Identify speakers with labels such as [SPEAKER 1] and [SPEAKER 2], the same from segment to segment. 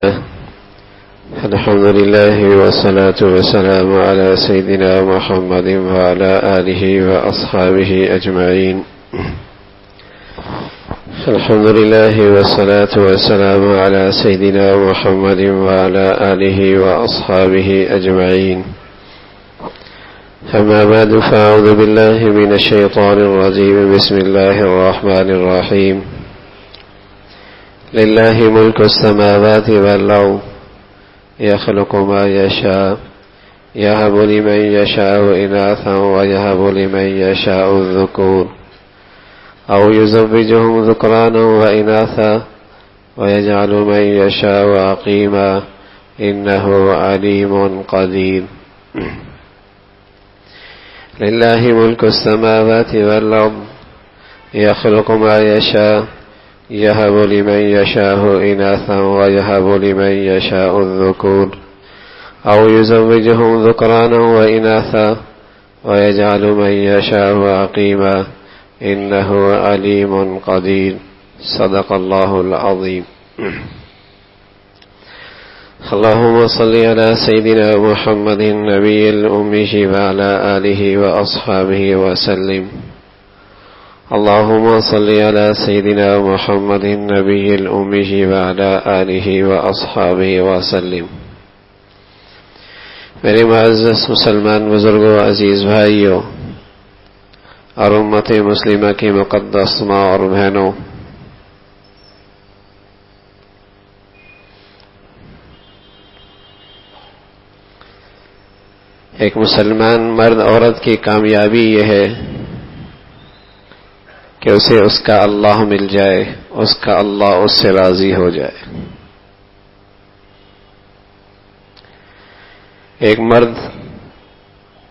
[SPEAKER 1] الحمد لله والصلاة والسلام على سيدنا محمد وعلى آله وأصحابه أجمعين. الحمد لله والصلاة والسلام على سيدنا محمد وعلى آله وأصحابه أجمعين. أما بعد فأعوذ بالله من الشيطان الرجيم. بسم الله الرحمن الرحيم. لله ملك السماوات والأرض يخلق ما يشاء يهب لمن يشاء إناثا ويهب لمن يشاء الذكور أو يزوجهم ذكرانا وإناثا ويجعل من يشاء عقيما إنه عليم قدير. لله ملك السماوات والأرض يخلق ما يشاء يهب لمن يشاء إناثا ويهب لمن يشاء الذكور أو يزوجهم ذكرانا وإناثا ويجعل من يشاء عقيما إنه عليم قدير. صدق الله العظيم. اللهم صل على سيدنا محمد النبي الأمي وعلى آله وأصحابه وسلم. اللهم صل على سيدنا محمد النبي الأمي وعلى آله وأصحابه وسلم. میرے معزز مسلمان بزرگوں، عزیز بھائیوں اور امت مسلمہ کی مقدس ماں اور بہنوں، ایک مسلمان مرد عورت کی کامیابی یہ ہے کہ اسے اس کا اللہ مل جائے، اس کا اللہ اس سے راضی ہو جائے. ایک مرد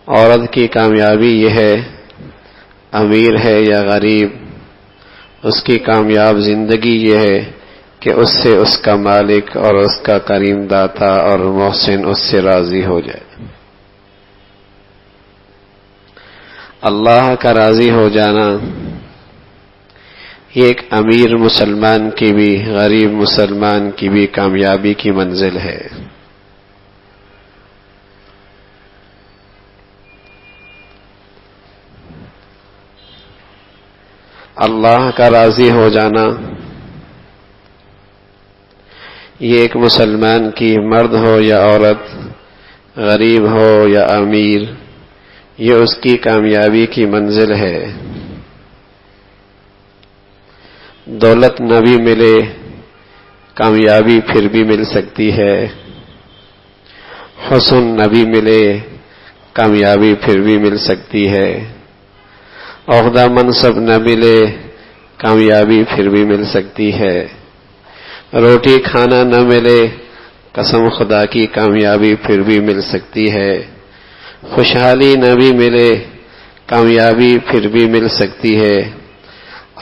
[SPEAKER 1] عورت کی کامیابی یہ ہے، امیر ہے یا غریب، اس کی کامیاب زندگی یہ ہے کہ اس سے اس کا مالک اور اس کا کریم داتا اور محسن اس سے راضی ہو جائے. اللہ کا راضی ہو جانا یہ ایک امیر مسلمان کی بھی، غریب مسلمان کی بھی کامیابی کی منزل ہے. اللہ کا راضی ہو جانا یہ ایک مسلمان کی، مرد ہو یا عورت، غریب ہو یا امیر، یہ اس کی کامیابی کی منزل ہے. دولت نہ بھی ملے کامیابی پھر بھی مل سکتی ہے، حسن نہ بھی ملے کامیابی پھر بھی مل سکتی ہے، عہدہ منصب نہ ملے کامیابی پھر بھی مل سکتی ہے، روٹی کھانا نہ ملے قسم خدا کی کامیابی پھر بھی مل سکتی ہے، خوشحالی نہ بھی ملے کامیابی پھر بھی مل سکتی ہے،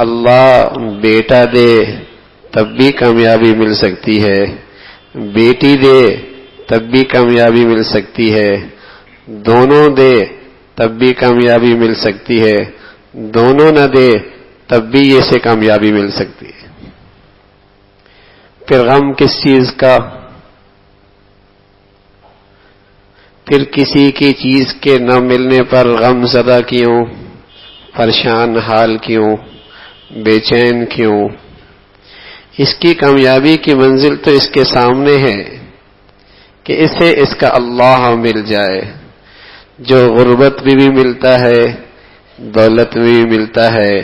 [SPEAKER 1] اللہ بیٹا دے تب بھی کامیابی مل سکتی ہے، بیٹی دے تب بھی کامیابی مل سکتی ہے، دونوں دے تب بھی کامیابی مل سکتی ہے، دونوں نہ دے تب بھی یہ سے کامیابی مل سکتی ہے. پھر غم کس چیز کا؟ پھر کسی کی چیز کے نہ ملنے پر غم زدہ کیوں، پریشان حال کیوں، بے چین کیوں؟ اس کی کامیابی کی منزل تو اس کے سامنے ہے کہ اسے اس کا اللہ مل جائے، جو غربت میں بھی ملتا ہے، دولت میں بھی ملتا ہے،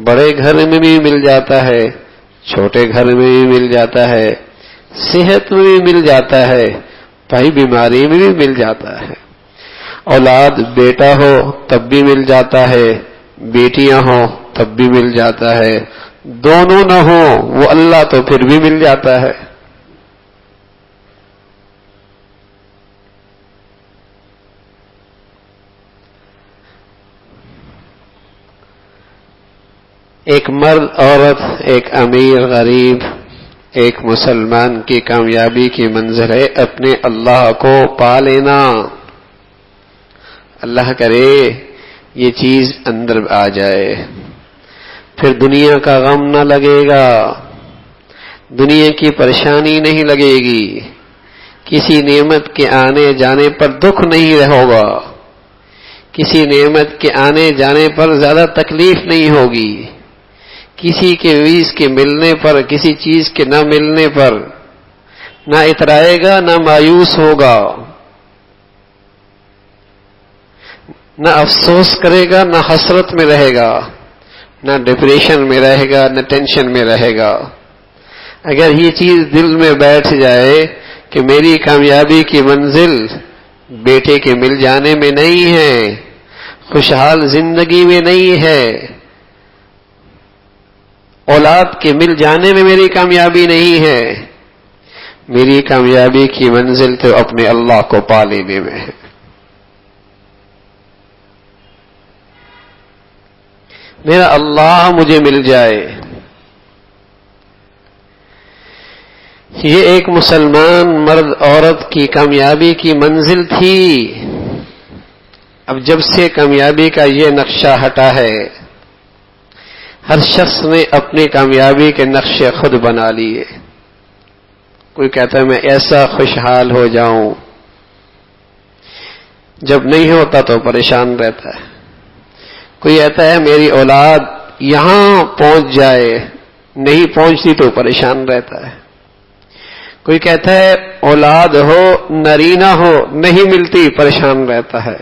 [SPEAKER 1] بڑے گھر میں بھی مل جاتا ہے، چھوٹے گھر میں بھی مل جاتا ہے، صحت میں بھی مل جاتا ہے، بھائی بیماری میں بھی مل جاتا ہے، اولاد بیٹا ہو تب بھی مل جاتا ہے، بیٹیاں ہوں تب بھی مل جاتا ہے، دونوں نہ ہوں وہ اللہ تو پھر بھی مل جاتا ہے. ایک مرد عورت، ایک امیر غریب، ایک مسلمان کی کامیابی کی منزل ہے اپنے اللہ کو پا لینا. اللہ کرے یہ چیز اندر آ جائے، پھر دنیا کا غم نہ لگے گا، دنیا کی پریشانی نہیں لگے گی، کسی نعمت کے آنے جانے پر دکھ نہیں ہوگا، کسی نعمت کے آنے جانے پر زیادہ تکلیف نہیں ہوگی، کسی کے چیز کے ملنے پر، کسی چیز کے نہ ملنے پر نہ اترائے گا، نہ مایوس ہوگا، نہ افسوس کرے گا، نہ حسرت میں رہے گا، نہ ڈپریشن میں رہے گا، نہ ٹینشن میں رہے گا۔ اگر یہ چیز دل میں بیٹھ جائے کہ میری کامیابی کی منزل بیٹے کے مل جانے میں نہیں ہے، خوشحال زندگی میں نہیں ہے، اولاد کے مل جانے میں میری کامیابی نہیں ہے، میری کامیابی کی منزل تو اپنے اللہ کو پا لینے میں ہے۔ میرا اللہ مجھے مل جائے۔ یہ ایک مسلمان مرد عورت کی کامیابی کی منزل تھی۔ اب جب سے کامیابی کا یہ نقشہ ہٹا ہے، ہر شخص نے اپنی کامیابی کے نقشے خود بنا لیے۔ کوئی کہتا ہے میں ایسا خوشحال ہو جاؤں، جب نہیں ہوتا تو پریشان رہتا ہے۔ کوئی کہتا ہے میری اولاد یہاں پہنچ جائے، نہیں پہنچتی تو پریشان رہتا ہے۔ کوئی کہتا ہے اولاد ہو نرینہ ہو، نہیں ملتی پریشان رہتا ہے۔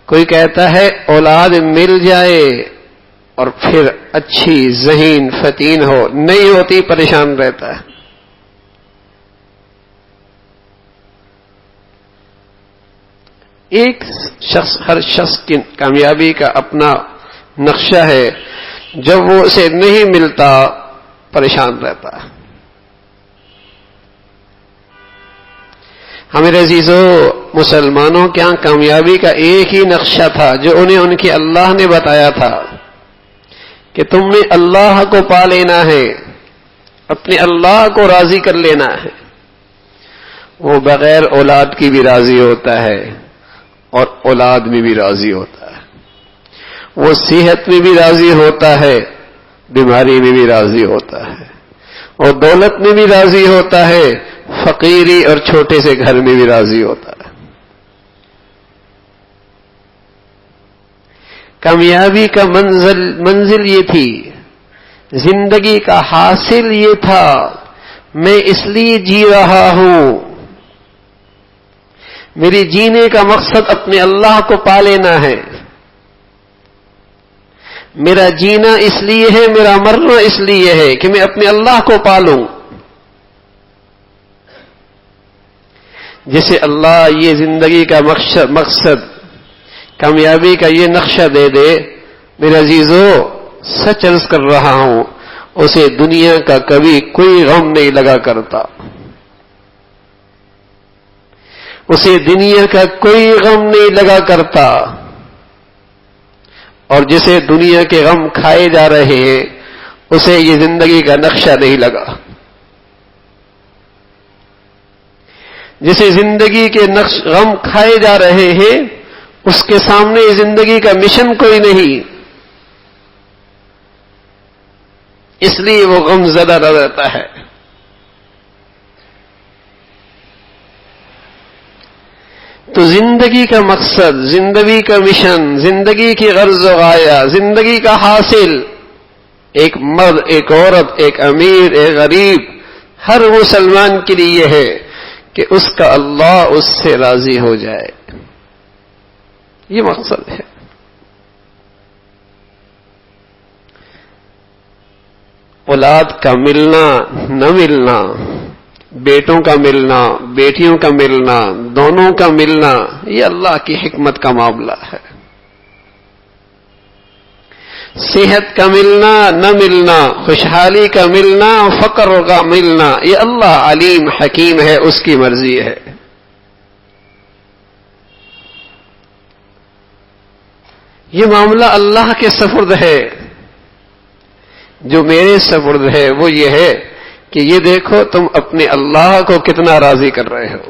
[SPEAKER 1] کوئی کہتا ہے اولاد مل جائے اور پھر اچھی ذہین فتین ہو، نہیں ہوتی پریشان رہتا ہے۔ ایک شخص، ہر شخص کی کامیابی کا اپنا نقشہ ہے، جب وہ اسے نہیں ملتا پریشان رہتا ہے۔ ہمارے عزیزو، مسلمانوں کے ہاں کامیابی کا ایک ہی نقشہ تھا جو انہیں ان کے اللہ نے بتایا تھا کہ تم نے اللہ کو پا لینا ہے، اپنے اللہ کو راضی کر لینا ہے۔ وہ بغیر اولاد کی بھی راضی ہوتا ہے اور اولاد میں بھی راضی ہوتا ہے۔ وہ صحت میں بھی راضی ہوتا ہے، بیماری میں بھی راضی ہوتا ہے، اور دولت میں بھی راضی ہوتا ہے، فقیری اور چھوٹے سے گھر میں بھی راضی ہوتا ہے۔ کامیابی کا منزل یہ تھی، زندگی کا حاصل یہ تھا، میں اس لیے جی رہا ہوں، میری جینے کا مقصد اپنے اللہ کو پا لینا ہے، میرا جینا اس لیے ہے، میرا مرنا اس لیے ہے کہ میں اپنے اللہ کو پالوں۔ جسے اللہ یہ زندگی کا مقصد کامیابی کا یہ نقشہ دے دے، میرے عزیزو سچ عرض کر رہا ہوں، اسے دنیا کا کبھی کوئی غم نہیں لگا کرتا، اسے دنیا کا کوئی غم نہیں لگا کرتا، اور جسے دنیا کے غم کھائے جا رہے ہیں اسے یہ زندگی کا نقشہ نہیں لگا۔ جسے زندگی کے غم کھائے جا رہے ہیں اس کے سامنے زندگی کا مشن کوئی نہیں، اس لیے وہ غم زدہ رہتا ہے۔ تو زندگی کا مقصد، زندگی کا مشن، زندگی کی غرض و غایہ، زندگی کا حاصل، ایک مرد، ایک عورت، ایک امیر، ایک غریب، ہر مسلمان کے لیے یہ ہے کہ اس کا اللہ اس سے راضی ہو جائے، یہ مقصد ہے۔ اولاد کا ملنا نہ ملنا، بیٹوں کا ملنا، بیٹیوں کا ملنا، دونوں کا ملنا، یہ اللہ کی حکمت کا معاملہ ہے۔ صحت کا ملنا نہ ملنا، خوشحالی کا ملنا، فقر کا ملنا، یہ اللہ علیم حکیم ہے، اس کی مرضی ہے۔ یہ معاملہ اللہ کے سپرد ہے۔ جو میرے سپرد ہے وہ یہ ہے کہ یہ دیکھو تم اپنے اللہ کو کتنا راضی کر رہے ہو۔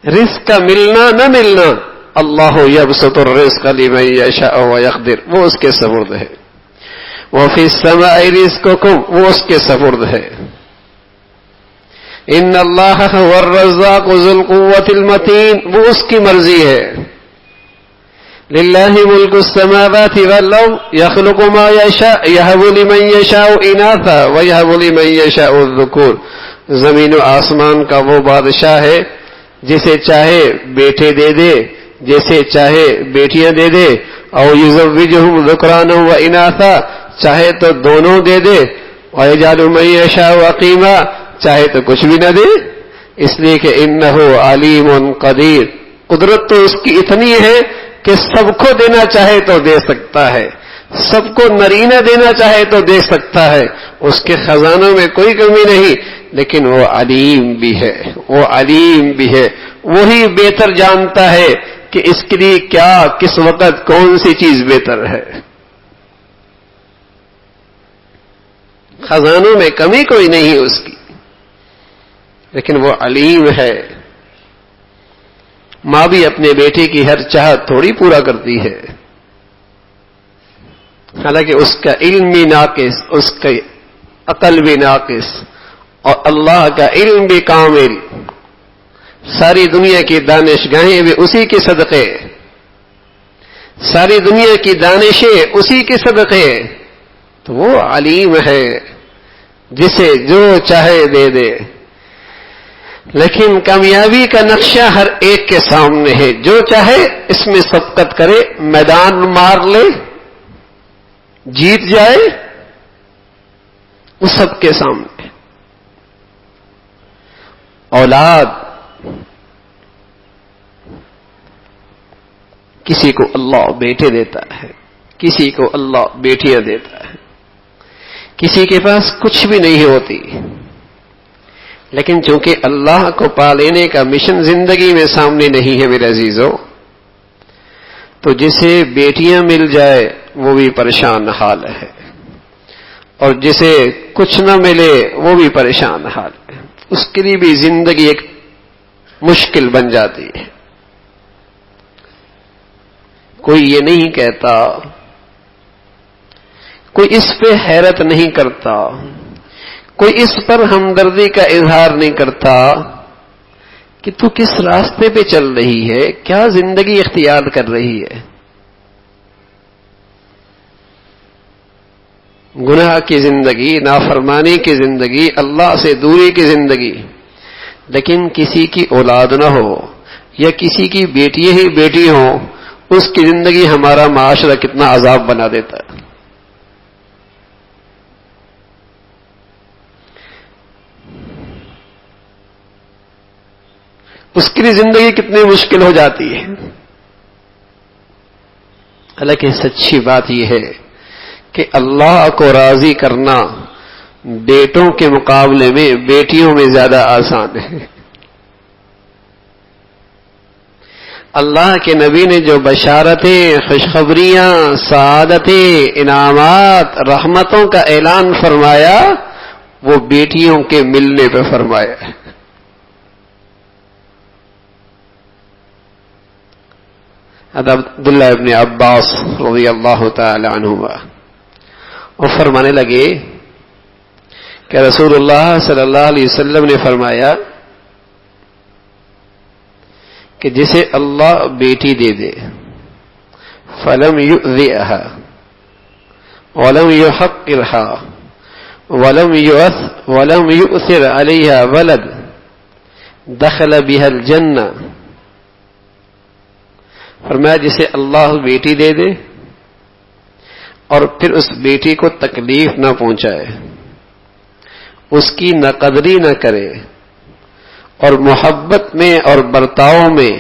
[SPEAKER 1] رزق کا ملنا نہ ملنا، اللہ یبسط الرزق لمن یشاء ویقدر، وہ اس کے سپرد ہے۔ وفی السماء رزقکم، وہ اس کے سپرد ہے. ان اللہ هو الرزاق ذو القوة المتین، وہ اس کی مرضی ہے. للہ ملک السماوات والارض یخلق ما یشاء یہب لمن یشاء اناثا ویہب لمن یشاء الذکور. زمین و آسمان کا وہ بادشاہ ہے جسے چاہے بیٹے دے دے، جسے چاہے بیٹیاں دے دے. او یزوجہم ذکرانا و اناثا، چاہے تو دونوں دے دے. ویجعل من یشاء عقیما، چاہے تو کچھ بھی نہ دے. اس لیے کہ انہ علیم قدیر، قدرت تو اس کی اتنی ہے کہ سب کو دینا چاہے تو دے سکتا ہے، سب کو نرینہ دینا چاہے تو دے سکتا ہے. اس کے خزانوں میں کوئی کمی نہیں، لیکن وہ علیم بھی ہے، وہ علیم بھی ہے. وہی بہتر جانتا ہے کہ اس کے لیے کیا، کس وقت کون سی چیز بہتر ہے. خزانوں میں کمی کوئی نہیں اس کی، لیکن وہ علیم ہے. ماں بھی اپنے بیٹے کی ہر چاہت تھوڑی پورا کرتی ہے، حالانکہ اس کا علم بھی ناقص، اس کا عقل بھی ناقص، اور اللہ کا علم بھی کامل. ساری دنیا کی دانشگاہیں بھی اسی کے صدقے، ساری دنیا کی دانشیں اسی کے صدقے. تو وہ علیم ہے، جسے جو چاہے دے دے. لیکن کامیابی کا نقشہ ہر ایک کے سامنے ہے. جو چاہے اس میں سبقت کرے، میدان مار لے، جیت جائے، وہ سب کے سامنے. اولاد کسی کو اللہ بیٹے دیتا ہے، کسی کو اللہ بیٹیاں دیتا ہے. کسی کے پاس کچھ بھی نہیں ہوتی، لیکن چونکہ اللہ کو پا لینے کا مشن زندگی میں سامنے نہیں ہے میرے عزیزو، تو جسے بیٹیاں مل جائے وہ بھی پریشان حال ہے، اور جسے کچھ نہ ملے وہ بھی پریشان حال ہے. اس کے لیے بھی زندگی ایک مشکل بن جاتی ہے. کوئی یہ نہیں کہتا، کوئی اس پہ حیرت نہیں کرتا، کوئی اس پر ہمدردی کا اظہار نہیں کرتا کہ تو کس راستے پہ چل رہی ہے، کیا زندگی اختیار کر رہی ہے. گناہ کی زندگی، نافرمانی کی زندگی، اللہ سے دوری کی زندگی. لیکن کسی کی اولاد نہ ہو یا کسی کی بیٹی ہی بیٹی ہو، اس کی زندگی ہمارا معاشرہ کتنا عذاب بنا دیتا ہے. اس کی زندگی کتنی مشکل ہو جاتی ہے. حالانکہ سچی بات یہ ہے کہ اللہ کو راضی کرنا بیٹوں کے مقابلے میں بیٹیوں میں زیادہ آسان ہے. اللہ کے نبی نے جو بشارتیں، خوشخبریاں، سعادتیں، انعامات، رحمتوں کا اعلان فرمایا، وہ بیٹیوں کے ملنے پہ فرمایا ہے. عبداللہ ابن عباس رضی اللہ تعالی عنہما وہ فرمانے لگے کہ رسول اللہ صلی اللہ علیہ وسلم نے فرمایا کہ جسے اللہ بیٹی دے دے فلم یؤذیها ولم یحقرها ولم یؤثر علیها ولد دخل بها الجنہ. فرمایا جسے اللہ بیٹی دے دے اور پھر اس بیٹی کو تکلیف نہ پہنچائے، اس کی نہ قدری نہ کرے، اور محبت میں اور برتاؤ میں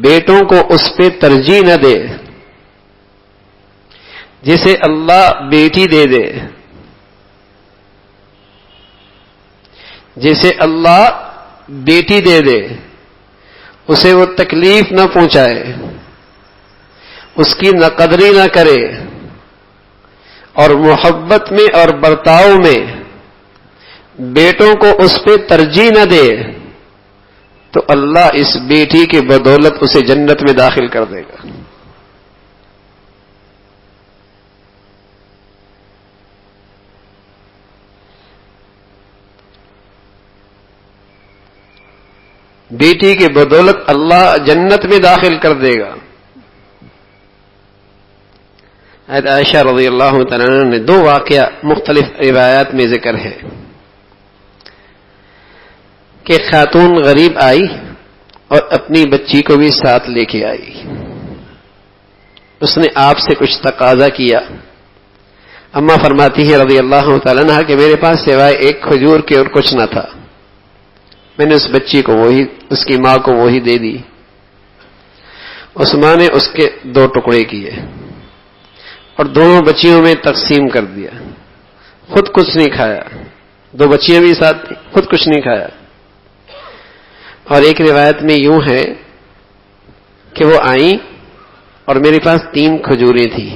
[SPEAKER 1] بیٹوں کو اس پہ ترجیح نہ دے. جسے اللہ بیٹی دے دے، جسے اللہ بیٹی دے دے، اسے وہ تکلیف نہ پہنچائے، اس کی نہ قدری نہ کرے، اور محبت میں اور برتاؤ میں بیٹوں کو اس پہ ترجیح نہ دے، تو اللہ اس بیٹی کی بدولت اسے جنت میں داخل کر دے گا. بیٹی کی بدولت اللہ جنت میں داخل کر دے گا. حضرت عائشہ رضی اللہ تعالیٰ عنہ نے 2 واقعہ مختلف روایات میں ذکر ہے کہ خاتون غریب آئی اور اپنی بچی کو بھی ساتھ لے کے آئی. اس نے آپ سے کچھ تقاضا کیا. اماں فرماتی ہے رضی اللہ تعالیٰ عنہ کہ میرے پاس سوائے ایک کھجور کے اور کچھ نہ تھا. میں نے اس بچی کو اس کی ماں کو وہی دے دی. اس ماں نے اس کے 2 ٹکڑے کیے اور دونوں بچیوں میں تقسیم کر دیا. خود کچھ نہیں کھایا. 2 بچیاں بھی ساتھ تھیں, خود کچھ نہیں کھایا. اور ایک روایت میں یوں ہے کہ وہ آئیں اور میرے پاس 3 کھجوریں تھیں.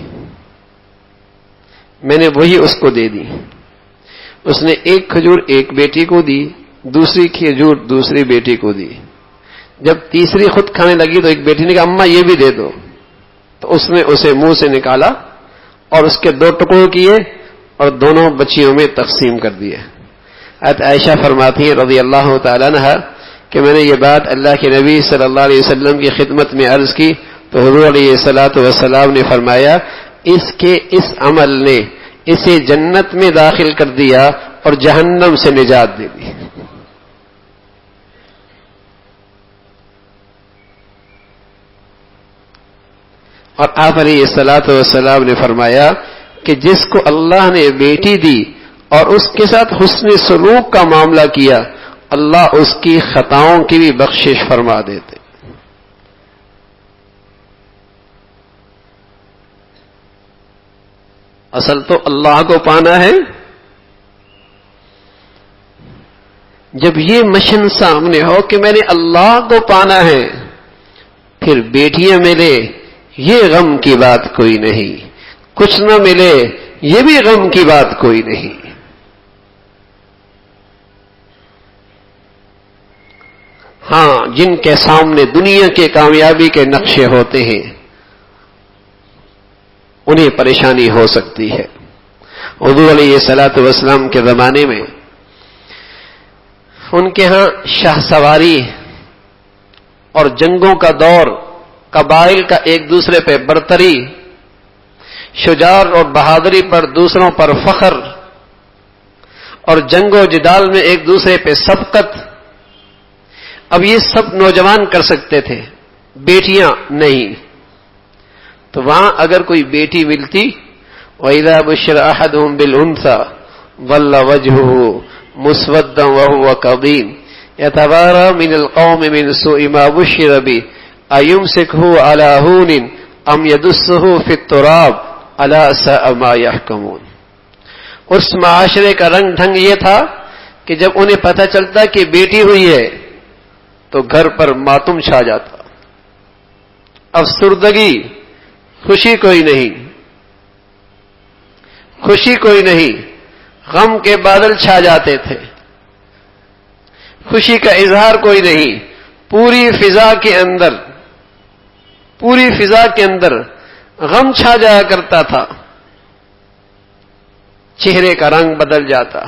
[SPEAKER 1] میں نے وہی اس کو دے دی. اس نے ایک کھجور ایک بیٹی کو دی, دوسری کھجور دوسری بیٹی کو دی. جب تیسری خود کھانے لگی تو ایک بیٹی نے کہا اماں یہ بھی دے دو. تو اس نے اسے منہ سے نکالا اور اس کے 2 ٹکڑے کیے اور دونوں بچیوں میں تقسیم کر دیے. حضرت عائشہ فرماتی ہیں رضی اللہ تعالیٰ عنہ کہ میں نے یہ بات اللہ کے نبی صلی اللہ علیہ وسلم کی خدمت میں عرض کی تو حضور علیہ الصلوۃ والسلام نے فرمایا اس عمل نے اسے جنت میں داخل کر دیا اور جہنم سے نجات دے دی. اور آپ علیہ الصلوۃ والسلام نے فرمایا کہ جس کو اللہ نے بیٹی دی اور اس کے ساتھ حسن سلوک کا معاملہ کیا اللہ اس کی خطاؤں کی بھی بخشش فرما دیتے. اصل تو اللہ کو پانا ہے. جب یہ مشن سامنے ہو کہ میں نے اللہ کو پانا ہے, پھر بیٹیاں ملے یہ غم کی بات کوئی نہیں, کچھ نہ ملے یہ بھی غم کی بات کوئی نہیں. ہاں, جن کے سامنے دنیا کے کامیابی کے نقشے ہوتے ہیں انہیں پریشانی ہو سکتی ہے. حضور علیہ الصلوۃ والسلام کے زمانے میں ان کے ہاں شاہ سواری اور جنگوں کا دور, قبائل کا ایک دوسرے پہ برتری, شجاع اور بہادری پر دوسروں پر فخر اور جنگ و جدال میں ایک دوسرے پہ سبقت. اب یہ سب نوجوان کر سکتے تھے, بیٹیاں نہیں. تو وہاں اگر کوئی بیٹی ملتی وَإِذَا بُشِّرَ أَحَدُهُم بِالْأُنثَىٰ ظَلَّ وَجْهُهُ مُسْوَدًّا وَهُوَ كَظِيمٌ يَتَوَارَىٰ مِنَ الْقَوْمِ مِنْ سُوءِ مَا بُشِّرَ بِهِ أَيُمْسِكْهُ عَلَىٰ هُونٍ أَمْ يَدُسُّهُ فِي التُّرَابِ أَلَا سَاءَ مَا يَحْكُمُونَ. اس معاشرے کا رنگ ڈھنگ یہ تھا کہ جب انہیں پتہ چلتا کہ بیٹی ہوئی ہے تو گھر پر ماتم چھا جاتا, افسردگی, خوشی کوئی نہیں, خوشی کوئی نہیں, غم کے بادل چھا جاتے تھے, خوشی کا اظہار کوئی نہیں. پوری فضا کے اندر غم چھا جایا کرتا تھا, چہرے کا رنگ بدل جاتا.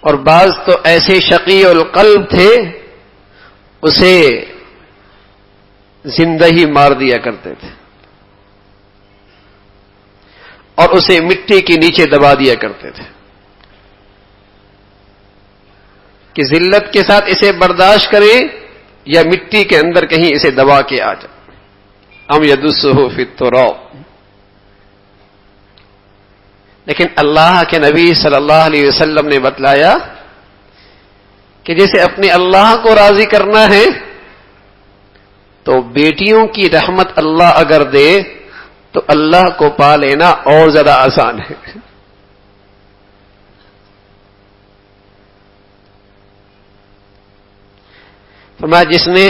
[SPEAKER 1] اور بعض تو ایسے شقی القلب تھے اسے زندہ ہی مار دیا کرتے تھے اور اسے مٹی کے نیچے دبا دیا کرتے تھے کہ ذلت کے ساتھ اسے برداشت کرے یا مٹی کے اندر کہیں اسے دبا کے آ جائے. ام یدسہ فی التراب. لیکن اللہ کے نبی صلی اللہ علیہ وسلم نے بتلایا کہ جیسے اپنے اللہ کو راضی کرنا ہے تو بیٹیوں کی رحمت اللہ اگر دے تو اللہ کو پا لینا اور زیادہ آسان ہے. فرمایا جس نے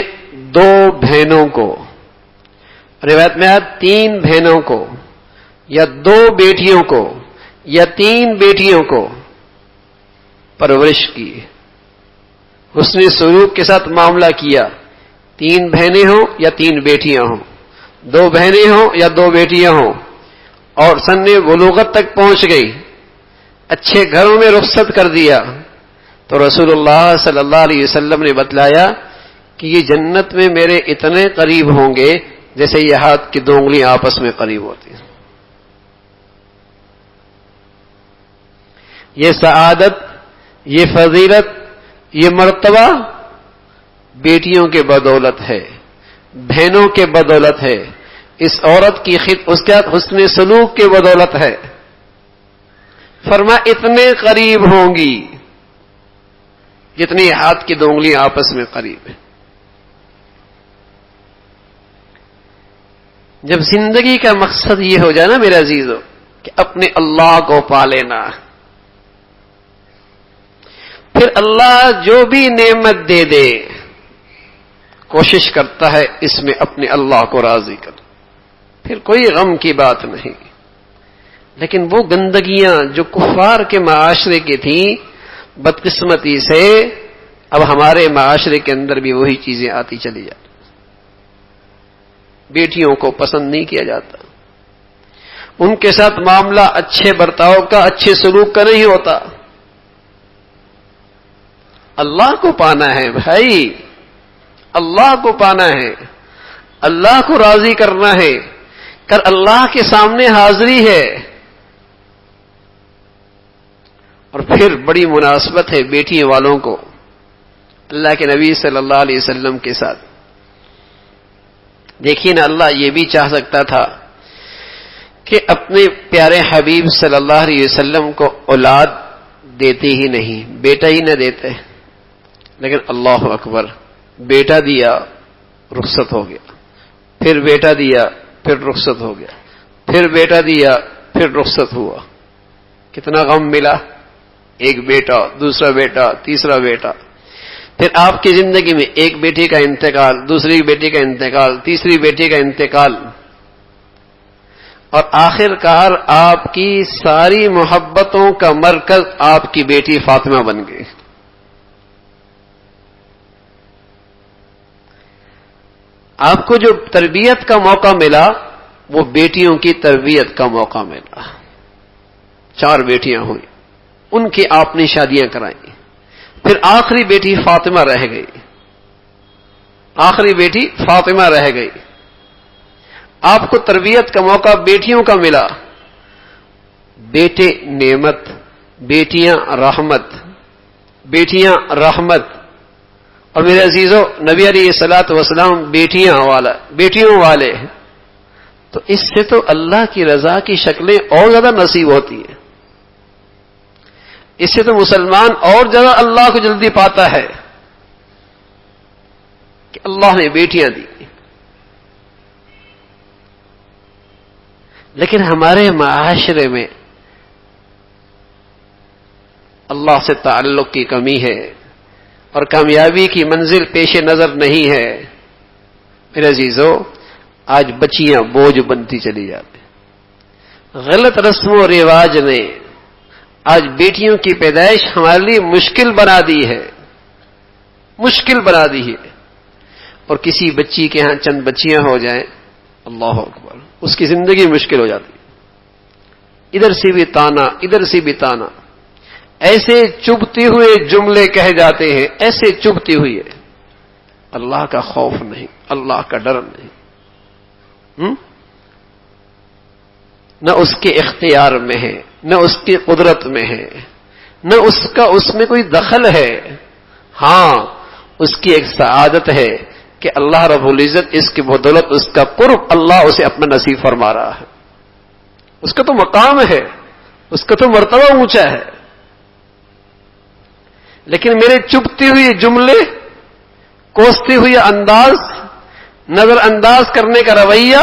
[SPEAKER 1] 2 بہنوں کو, روایت میں 3 بہنوں کو یا 2 بیٹیوں کو یا 3 بیٹیوں کو پرورش کی, حسن سلوک کے ساتھ معاملہ کیا, 3 بہنیں ہوں یا 3 بیٹیاں ہوں, 2 بہنیں ہوں یا 2 بیٹیاں ہوں, اور سن بلوغت تک پہنچ گئی, اچھے گھروں میں رخصت کر دیا, تو رسول اللہ صلی اللہ علیہ وسلم نے بتلایا کہ یہ جنت میں میرے اتنے قریب ہوں گے جیسے یہ ہاتھ کی دو انگلیاں آپس میں قریب ہوتی ہیں. یہ سعادت، یہ فضیلت، یہ مرتبہ بیٹیوں کے بدولت ہے، بہنوں کے بدولت ہے، اس عورت کی اس کے حسن سلوک کے بدولت ہے. فرما اتنے قریب ہوں گی جتنی ہاتھ کی دو انگلیاں آپس میں قریب ہیں. جب زندگی کا مقصد یہ ہو جائے نا میرے عزیزو کہ اپنے اللہ کو پا لینا، پھر اللہ جو بھی نعمت دے دے کوشش کرتا ہے اس میں اپنے اللہ کو راضی کر، پھر کوئی غم کی بات نہیں. لیکن وہ گندگیاں جو کفار کے معاشرے کی تھیں، بدقسمتی سے اب ہمارے معاشرے کے اندر بھی وہی چیزیں آتی چلی جاتی. بیٹیوں کو پسند نہیں کیا جاتا، ان کے ساتھ معاملہ اچھے برتاؤ کا، اچھے سلوک کا نہیں ہوتا. اللہ کو پانا ہے بھائی، اللہ کو پانا ہے، اللہ کو راضی کرنا ہے، کر اللہ کے سامنے حاضری ہے. اور پھر بڑی مناسبت ہے بیٹی والوں کو اللہ کے نبی صلی اللہ علیہ وسلم کے ساتھ. دیکھیے نا، اللہ یہ بھی چاہ سکتا تھا کہ اپنے پیارے حبیب صلی اللہ علیہ وسلم کو اولاد دیتے ہی نہیں، بیٹا ہی نہ دیتے، لیکن اللہ اکبر، بیٹا دیا رخصت ہو گیا، پھر بیٹا دیا پھر رخصت ہو گیا، پھر بیٹا دیا پھر رخصت ہوا. کتنا غم ملا، ایک بیٹا، دوسرا بیٹا، تیسرا بیٹا، پھر آپ کی زندگی میں ایک بیٹی کا انتقال، دوسری بیٹی کا انتقال، تیسری بیٹی کا انتقال، اور آخر کار آپ کی ساری محبتوں کا مرکز آپ کی بیٹی فاطمہ بن گئی. آپ کو جو تربیت کا موقع ملا وہ بیٹیوں کی تربیت کا موقع ملا. 4 بیٹیاں ہوئی، ان کی آپ نے شادیاں کرائیں، پھر آخری بیٹی فاطمہ رہ گئی، آخری بیٹی فاطمہ رہ گئی. آپ کو تربیت کا موقع بیٹیوں کا ملا. بیٹے نعمت، بیٹیاں رحمت، بیٹیاں رحمت. اور میرے عزیزو، نبی علیہ الصلوۃ والسلام بیٹیوں والے، تو اس سے تو اللہ کی رضا کی شکلیں اور زیادہ نصیب ہوتی ہیں. اس سے تو مسلمان اور زیادہ اللہ کو جلدی پاتا ہے کہ اللہ نے بیٹیاں دی. لیکن ہمارے معاشرے میں اللہ سے تعلق کی کمی ہے اور کامیابی کی منزل پیش نظر نہیں ہے. میرے عزیزو، آج بچیاں بوجھ بنتی چلی جاتی. غلط رسم و رواج نے آج بیٹیوں کی پیدائش ہمارے لیے مشکل بنا دی ہے، مشکل بنا دی ہے. اور کسی بچی کے ہاں چند بچیاں ہو جائیں، اللہ اکبر، اس کی زندگی مشکل ہو جاتی. ادھر سے بھی تانا، ادھر سے بھی تانا، ایسے چبھتے ہوئے جملے کہے جاتے ہیں، ایسے چبھتے ہوئے. اللہ کا خوف نہیں، اللہ کا ڈر نہیں، نہ اس کے اختیار میں ہے، نہ اس کی قدرت میں ہے، نہ اس میں کوئی دخل ہے. ہاں، اس کی ایک سعادت ہے کہ اللہ رب العزت اس کی بدولت، اس کا قرب اللہ اسے اپنا نصیب فرما رہا ہے. اس کا تو مقام ہے، اس کا تو مرتبہ اونچا ہے. لیکن میرے چبھتے ہوئے جملے، کوستے ہوئے انداز، نظر انداز کرنے کا رویہ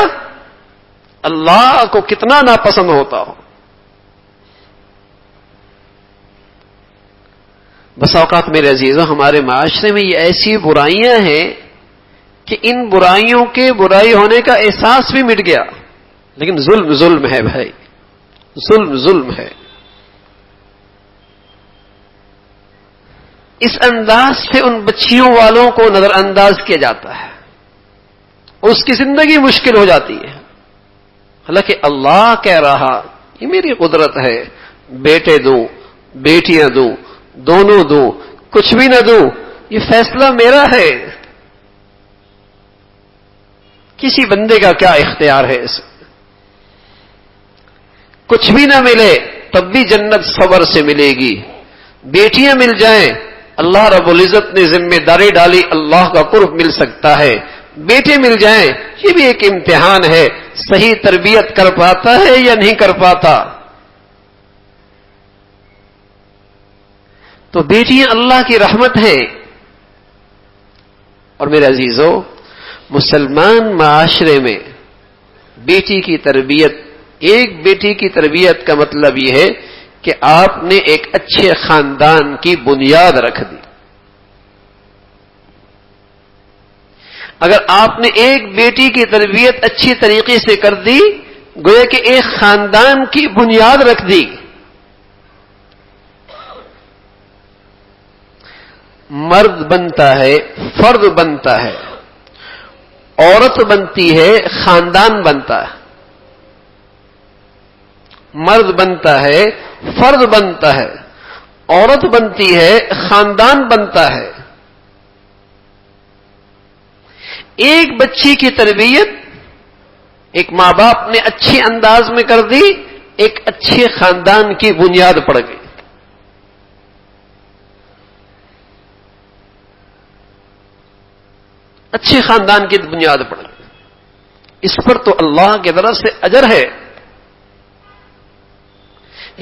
[SPEAKER 1] اللہ کو کتنا ناپسند ہوتا ہو. بس اوقات میرے عزیزوں، ہمارے معاشرے میں یہ ایسی برائیاں ہیں کہ ان برائیوں کے برائی ہونے کا احساس بھی مٹ گیا. لیکن ظلم ظلم ہے بھائی، ظلم ظلم ہے. اس انداز سے ان بچیوں والوں کو نظر انداز کیا جاتا ہے، اس کی زندگی مشکل ہو جاتی ہے. حالانکہ اللہ کہہ رہا یہ میری قدرت ہے، بیٹے دوں، بیٹیاں دوں، دونوں دوں، کچھ بھی نہ دوں، یہ فیصلہ میرا ہے. کسی بندے کا کیا اختیار ہے اسے؟ کچھ بھی نہ ملے تب بھی جنت صبر سے ملے گی. بیٹیاں مل جائیں اللہ رب العزت نے ذمہ داری ڈالی, اللہ کا قرب مل سکتا ہے. بیٹے مل جائیں یہ بھی ایک امتحان ہے, صحیح تربیت کر پاتا ہے یا نہیں کر پاتا. تو بیٹیاں اللہ کی رحمت ہیں. اور میرے عزیزو, مسلمان معاشرے میں بیٹی کی تربیت, ایک بیٹی کی تربیت کا مطلب یہ ہے کہ آپ نے ایک اچھے خاندان کی بنیاد رکھ دی. اگر آپ نے ایک بیٹی کی تربیت اچھی طریقے سے کر دی, گویا کہ ایک خاندان کی بنیاد رکھ دی. مرد بنتا ہے, فرد بنتا ہے, عورت بنتی ہے, خاندان بنتا ہے. مرد بنتا ہے, فرد بنتا ہے, عورت بنتی ہے, خاندان بنتا ہے. ایک بچی کی تربیت ایک ماں باپ نے اچھے انداز میں کر دی, ایک اچھے خاندان کی بنیاد پڑ گئی. اچھے خاندان کی بنیاد پڑ گئی. اس پر تو اللہ کی طرف سے اجر ہے.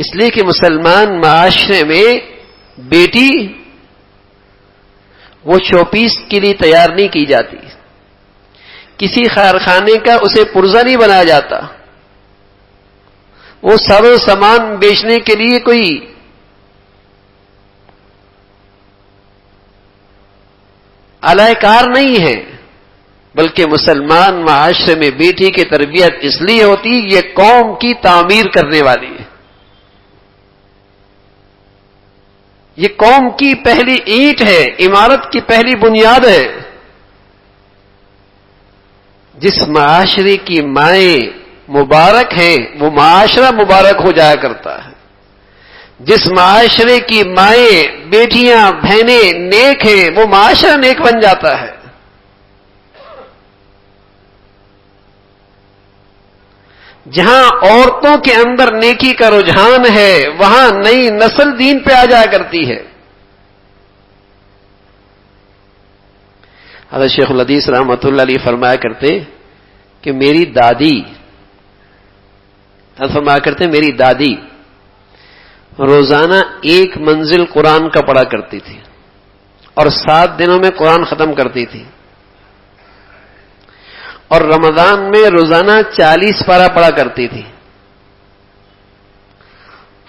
[SPEAKER 1] اس لیے کہ مسلمان معاشرے میں بیٹی وہ چوپیس کے لیے تیار نہیں کی جاتی, کسی کارخانے کا اسے پرزا نہیں بنایا جاتا, وہ سارا سامان بیچنے کے لیے کوئی اعلی کار نہیں ہے. بلکہ مسلمان معاشرے میں بیٹی کی تربیت اس لیے ہوتی یہ قوم کی تعمیر کرنے والی ہے, یہ قوم کی پہلی اینٹ ہے, عمارت کی پہلی بنیاد ہے. جس معاشرے کی مائیں مبارک ہیں وہ معاشرہ مبارک ہو جایا کرتا ہے. جس معاشرے کی مائیں, بیٹیاں, بہنیں نیک ہیں وہ معاشرہ نیک بن جاتا ہے. جہاں عورتوں کے اندر نیکی کا رجحان ہے وہاں نئی نسل دین پہ آ جایا کرتی ہے. حضرت شیخ الحدیث رحمۃ اللہ علیہ فرمایا کرتے کہ میری دادی روزانہ ایک منزل قرآن کا پڑھا کرتی تھی اور 7 دنوں میں قرآن ختم کرتی تھی, اور رمضان میں روزانہ 40 پارہ پڑھا کرتی تھی.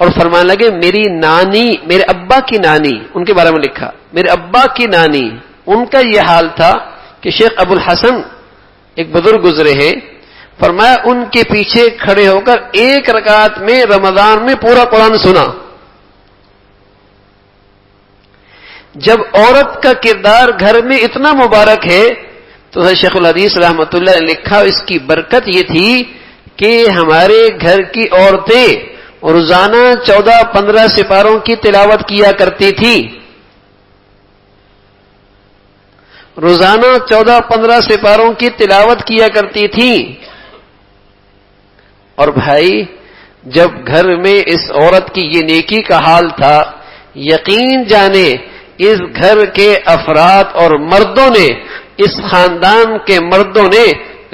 [SPEAKER 1] اور فرمانے لگے میری نانی, میرے ابا کی نانی, ان کے بارے میں لکھا, میرے ابا کی نانی, ان کا یہ حال تھا کہ شیخ ابو الحسن ایک بزرگ گزرے ہیں, فرمایا ان کے پیچھے کھڑے ہو کر 1 رکعت میں رمضان میں پورا قرآن سنا. جب عورت کا کردار گھر میں اتنا مبارک ہے تو شیخ الحدیث رحمۃ اللہ نے لکھا اس کی برکت یہ تھی کہ ہمارے گھر کی عورتیں روزانہ 14-15 سپاروں کی تلاوت کیا کرتی تھی. روزانہ 14-15 سپاروں کی تلاوت کیا کرتی تھی. اور بھائی جب گھر میں اس عورت کی یہ نیکی کا حال تھا, یقین جانے اس گھر کے افراد اور مردوں نے, اس خاندان کے مردوں نے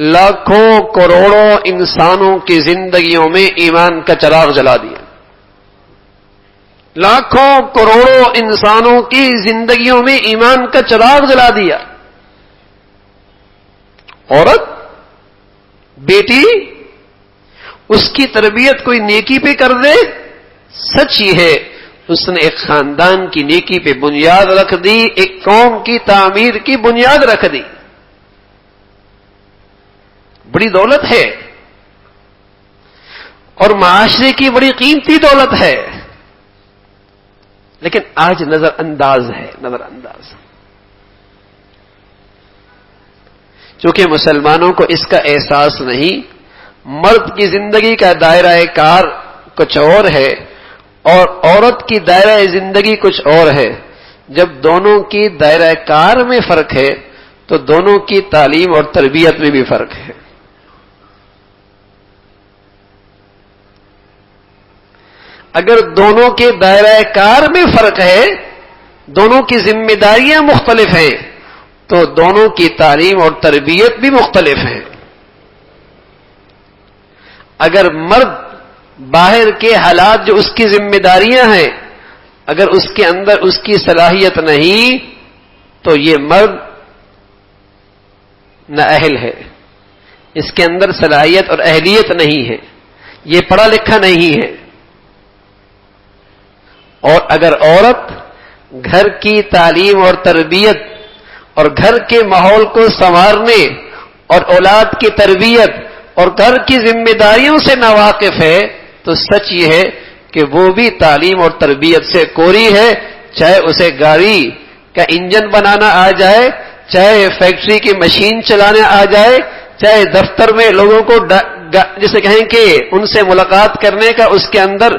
[SPEAKER 1] لاکھوں کروڑوں انسانوں کی زندگیوں میں ایمان کا چراغ جلا دیا. لاکھوں کروڑوں انسانوں کی زندگیوں میں ایمان کا چراغ جلا دیا. عورت, بیٹی, اس کی تربیت کوئی نیکی پہ کر دے, سچ یہ ہے اس نے ایک خاندان کی نیکی پہ بنیاد رکھ دی, ایک قوم کی تعمیر کی بنیاد رکھ دی. بڑی دولت ہے اور معاشرے کی بڑی قیمتی دولت ہے, لیکن آج نظر انداز ہے, نظر انداز. چونکہ مسلمانوں کو اس کا احساس نہیں, مرد کی زندگی کا دائرہ کار کچھ اور ہے اور عورت کی دائرہ زندگی کچھ اور ہے. جب دونوں کی دائرہ کار میں فرق ہے تو دونوں کی تعلیم اور تربیت میں بھی فرق ہے. اگر دونوں کے دائرہ کار میں فرق ہے، دونوں کی ذمہ داریاں مختلف ہیں، تو دونوں کی تعلیم اور تربیت بھی مختلف ہیں. اگر مرد باہر کے حالات جو اس کی ذمہ داریاں ہیں، اگر اس کے اندر اس کی صلاحیت نہیں، تو یہ مرد نااہل ہے، اس کے اندر صلاحیت اور اہلیت نہیں ہے، یہ پڑھا لکھا نہیں ہے. اور اگر عورت گھر کی تعلیم اور تربیت اور گھر کے ماحول کو سنوارنے اور اولاد کی تربیت اور گھر کی ذمہ داریوں سے ناواقف ہے، تو سچ یہ ہے کہ وہ بھی تعلیم اور تربیت سے کوری ہے، چاہے اسے گاڑی کا انجن بنانا آ جائے، چاہے فیکٹری کی مشین چلانے آ جائے، چاہے دفتر میں لوگوں کو جسے کہیں کہ ان سے ملاقات کرنے کا اس کے اندر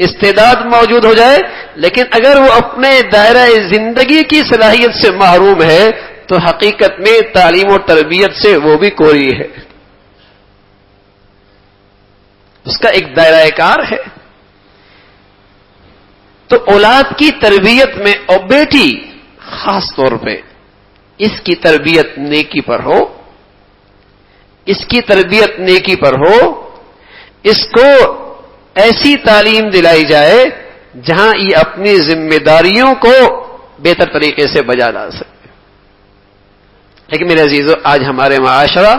[SPEAKER 1] استعداد موجود ہو جائے، لیکن اگر وہ اپنے دائرہ زندگی کی صلاحیت سے محروم ہے تو حقیقت میں تعلیم و تربیت سے وہ بھی کوری ہے، اس کا ایک دائرہ کار ہے. تو اولاد کی تربیت میں اور بیٹی خاص طور پہ اس کی تربیت نیکی پر ہو، اس کی تربیت نیکی پر ہو، اس کو ایسی تعلیم دلائی جائے جہاں یہ اپنی ذمہ داریوں کو بہتر طریقے سے بجا لا سکے. لیکن میرے عزیزو، آج ہمارے معاشرہ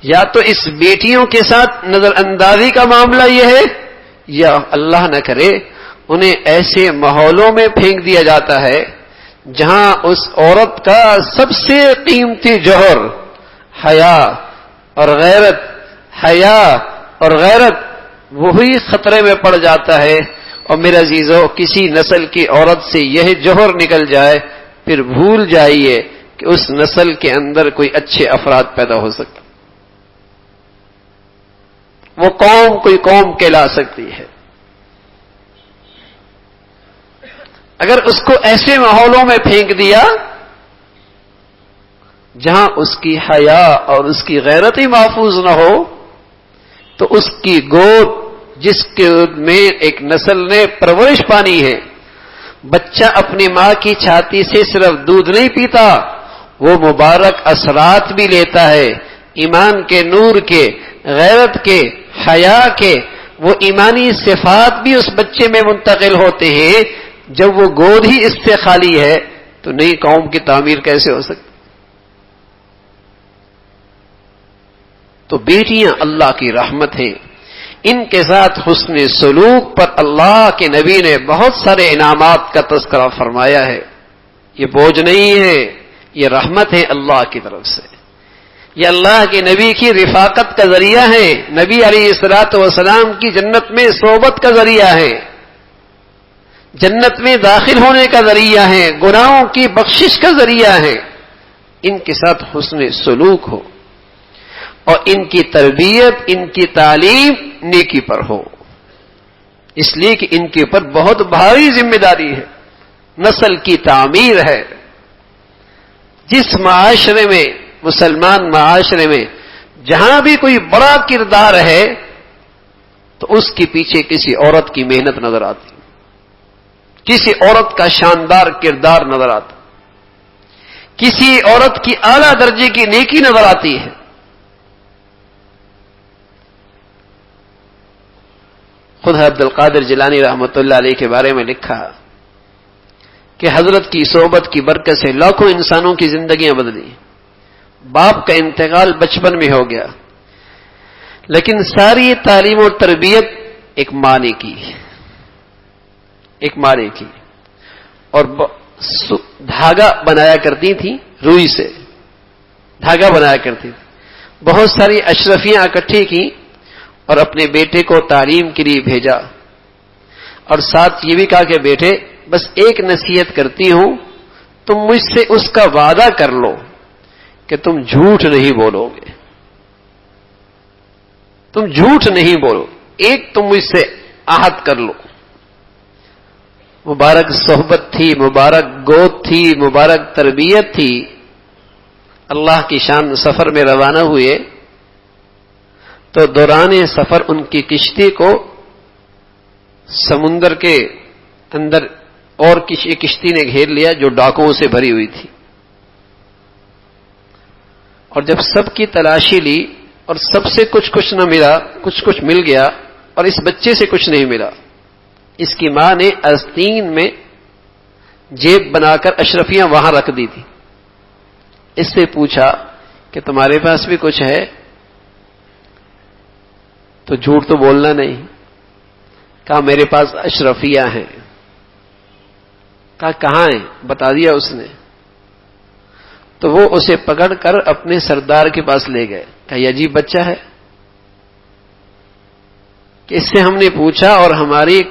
[SPEAKER 1] یا تو اس بیٹیوں کے ساتھ نظر اندازی کا معاملہ یہ ہے، یا اللہ نہ کرے انہیں ایسے ماحولوں میں پھینک دیا جاتا ہے جہاں اس عورت کا سب سے قیمتی جوہر حیا اور غیرت، حیا اور غیرت وہی خطرے میں پڑ جاتا ہے. اور میرے عزیزو، کسی نسل کی عورت سے یہ جوہر نکل جائے پھر بھول جائیے کہ اس نسل کے اندر کوئی اچھے افراد پیدا ہو سکتے، وہ قوم کوئی قوم کہلا سکتی ہے. اگر اس کو ایسے ماحولوں میں پھینک دیا جہاں اس کی حیا اور اس کی غیرت ہی محفوظ نہ ہو، تو اس کی گود جس کے میں ایک نسل نے پرورش پانی ہے، بچہ اپنی ماں کی چھاتی سے صرف دودھ نہیں پیتا، وہ مبارک اثرات بھی لیتا ہے، ایمان کے نور کے، غیرت کے، حیا کے، وہ ایمانی صفات بھی اس بچے میں منتقل ہوتے ہیں. جب وہ گود ہی اس سے خالی ہے تو نئی قوم کی تعمیر کیسے ہو سکتی؟ تو بیٹیاں اللہ کی رحمت ہیں، ان کے ساتھ حسن سلوک پر اللہ کے نبی نے بہت سارے انعامات کا تذکرہ فرمایا ہے. یہ بوجھ نہیں ہے، یہ رحمت ہے اللہ کی طرف سے، یہ اللہ کے نبی کی رفاقت کا ذریعہ ہے، نبی علیہ الصلوۃ والسلام کی جنت میں صحبت کا ذریعہ ہے، جنت میں داخل ہونے کا ذریعہ ہے، گناہوں کی بخشش کا ذریعہ ہے. ان کے ساتھ حسن سلوک ہو اور ان کی تربیت، ان کی تعلیم نیکی پر ہو، اس لیے کہ ان کے اوپر بہت بھاری ذمہ داری ہے، نسل کی تعمیر ہے. جس معاشرے میں، مسلمان معاشرے میں جہاں بھی کوئی بڑا کردار ہے تو اس کے پیچھے کسی عورت کی محنت نظر آتی، کسی عورت کا شاندار کردار نظر آتا، کسی عورت کی اعلیٰ درجے کی نیکی نظر آتی ہے. خود عبد القادر جیلانی رحمۃ اللہ علیہ کے بارے میں لکھا کہ حضرت کی صحبت کی برکت سے لاکھوں انسانوں کی زندگیاں بدلی. باپ کا انتقال بچپن میں ہو گیا، لیکن ساری تعلیم اور تربیت ایک ماں نے کی، ایک ماں نے کی. اور دھاگا بنایا کرتی تھی، روئی سے دھاگا بنایا کرتی تھی. بہت ساری اشرفیاں اکٹھی کی اور اپنے بیٹے کو تعلیم کے لیے بھیجا، اور ساتھ یہ بھی کہا کہ بیٹے بس ایک نصیحت کرتی ہوں، تم مجھ سے اس کا وعدہ کر لو کہ تم جھوٹ نہیں بولو گے، تم جھوٹ نہیں بولو، ایک تم مجھ سے عہد کر لو. مبارک صحبت تھی، مبارک گود تھی، مبارک تربیت تھی. اللہ کی شان سفر میں روانہ ہوئے تو دوران سفر ان کی کشتی کو سمندر کے اندر اور کسی کشتی نے گھیر لیا جو ڈاکوؤں سے بھری ہوئی تھی، اور جب سب کی تلاشی لی اور سب سے کچھ نہ ملا، کچھ مل گیا اور اس بچے سے کچھ نہیں ملا، اس کی ماں نے آستین میں جیب بنا کر اشرفیاں وہاں رکھ دی تھی۔ اس سے پوچھا کہ تمہارے پاس بھی کچھ ہے؟ تو جھوٹ تو بولنا نہیں، کہا میرے پاس اشرفیاں ہیں۔ کہا کہاں ہیں؟ بتا دیا اس نے۔ تو وہ اسے پکڑ کر اپنے سردار کے پاس لے گئے۔ کہا یہ عجیب بچہ ہے کہ اس سے ہم نے پوچھا اور ہماری